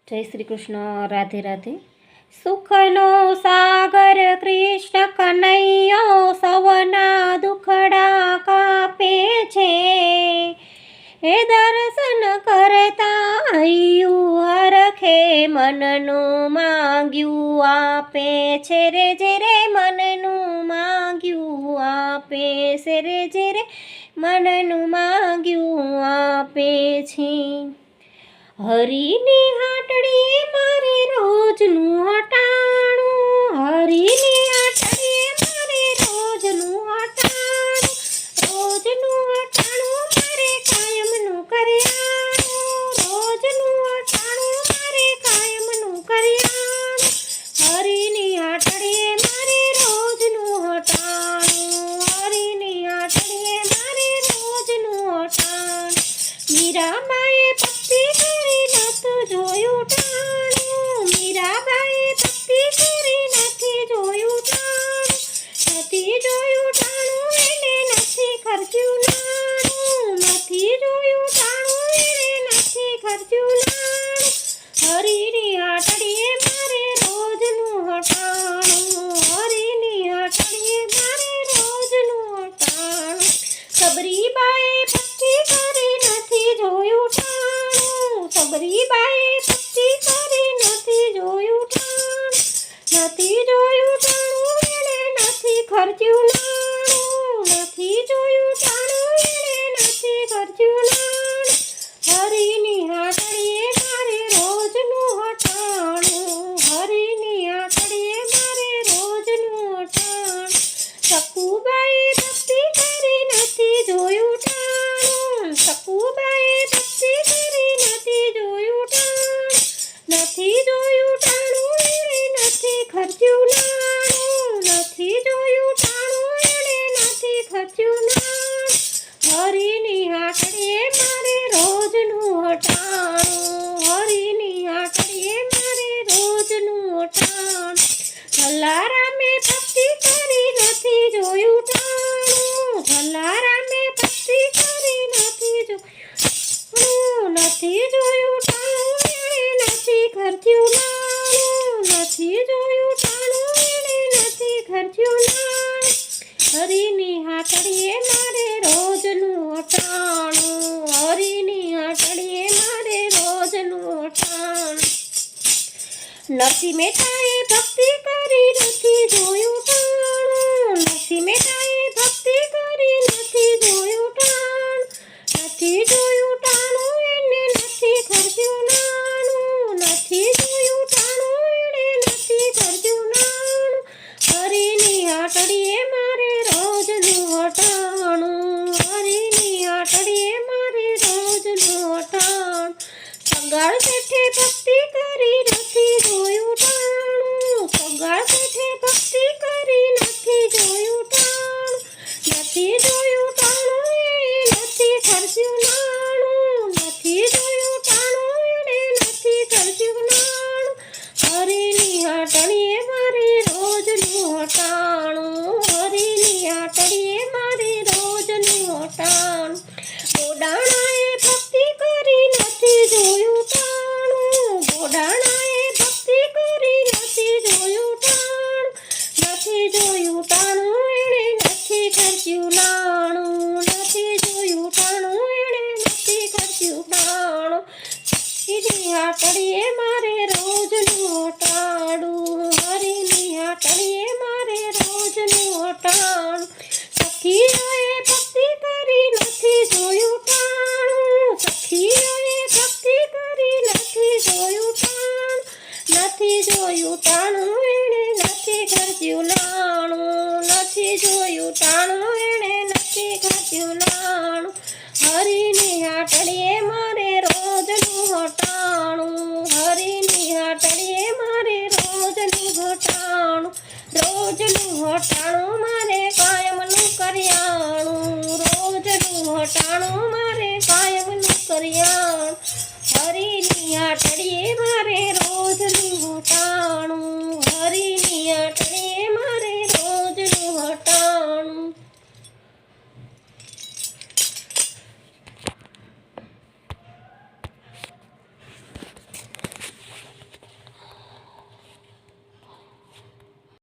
જય શ્રી કૃષ્ણ. રાધે રાધે. સુખનો સાગર કૃષ્ણ કનૈયો સવના દુખડા કાપે છે. એ દર્શન કરતા હૈયું હરખે મનનું માંગ્યું આપે છે રે. જે રે મનનું માંગ્યું આપે છે રે. જે રે મનનું માંગ્યું આપે છે. હરીની હાટડીએ મારે રોજનું હટાણું. હરીની હાટડીએ મારે રોજનું હટાણું. રોજનું હટાણું મારે કાયમનું કરિયાણું. રોજનું હટાણું મારે કાયમનું કરિયાણું. હરીની હાટડીએ મારે રોજનું હટાણું. હરીની હાટડીએ મારે રોજનું હટાણું. મીરાબાઈએ ભક્તિ કરી નતું જોયું ટાણું. મીરાબાઈએ ભક્તિ કરી નથી જોયું ટાણું. નથી જોયું ટાણું એને નથી ખર્ચ્યું નાણું. નથી જોયું ટાણું એને નથી ખર્ચ્યું નાણું. હરીની હાટડીએ મારે રોજનું હટાણું. હરીની હાટડીએ મારે રોજનું હટાણું. સબરીબાઈએ ભક્તિ કરી નથી જોયું ટાણું. સબરીબાઈએ ભક્તિ કરી નથી જોયું ટાણું. નથી જોયું ટાણું એને નથી ખર્ચ્યું નાણું. નથી જોયું ટાણું એને નથી ખર્ચ્યું નાણું. હરીની હાટડીએ મારે રોજનું હટાણું. હરીની હાટડીએ મારે રોજનું હટાણું. સકુબાઈએ ભક્તિ કરી નથી જોયું ટાણું. સકુબાઈએ ભક્તિ કરી નથી જોયું ટાણું. નથી જોયું ટાણું એને નથી ખર્ચ્યું નાણું. નથી જોયું ટાણું એને નથી ખર્ચ્યું નાણું. હરીની હાટડીએ મારે રોજનું હટાણું. હરીની હાટડીએ મારે રોજનું હટાણું. જલારામે ભક્તિ કરી નથી જોયું ટાણું. જલારામે ભક્તિ કરી નથી જોયું. નથી જોયું ટાણું એને નથી ખર્ચ્યું નાણું. નથી જોયું ટાણું એને નથી ખર્ચ્યું નાણું. હરીની હાટડીએ મારે રોજનું હટાણું. હરીની હાટડીએ મારે રોજનું હટાણું. નરસિંહ મહેતાએ ભક્તિ કરી નથી જોયું ટાણું. નરસિંહ મહેતાએ ભક્તિ કરી નથી જોયું ટાણું. નથી જોયું ટાણું એને નથી ખર્ચ્યું નાણું. નથી જોયું ટાણું એને નથી ખર્ચ્યું નાણું. હરીની હાટડીએ મારે રોજનું હટાણું. હરીની હાટડીએ મારે રોજનું હટાણું. સગાળ શેઠે ભક્તિ કરી નથી જોયું ટાણું. સગાળ શેઠે ભક્તિ કરી નથી જોયું ટાણું. નથી જોયું ટાણું એને નથી ખર્ચ્યું નાણું. નથી જોયું ટાણું એને નથી ખર્ચ્યું નાણું. હરીની હાટડીએ મારે રોજનું હટાણું. હરીની હાટડીએ મારે રોજનું હટાણું. બોડાણાએ ભક્તિ કરી નથી જોયું ટાણું. બોડાણાએ ભક્તિ કરી નથી જોયું ટાણું. નથી જોયું ટાણું એને નથી ખર્ચ્યું નાણું. નથી જોયું ટાણું એને નથી ખર્ચ્યું નાણું. હરીની હાટડીએ મારે રોજનું હટાણું. હરીની હાટડીએ મારે રોજનું હટાણું. સખીઓએ ભક્તિ કરી નથી જોયું ટાણું. સખીઓએ ભક્તિ કરી નથી જોયું ટાણું. નથી જોયું ટાણું એને નથી ખર્ચ્યું નાણું. નથી જોયું ટાણું એને નથી ખર્ચ્યું નાણું. હરીની હાટડીએ મારે રોજનું હટાણું. હરીની હાટડીએ મારે રોજનું હટાણું. રોજનું હટાણું મારે કાયમનું કરિયાણું. રોજનું હટાણું મારે કાયમનું કરિયાણું. હરીની હાટડીએ મારે રોજનું હટાણું.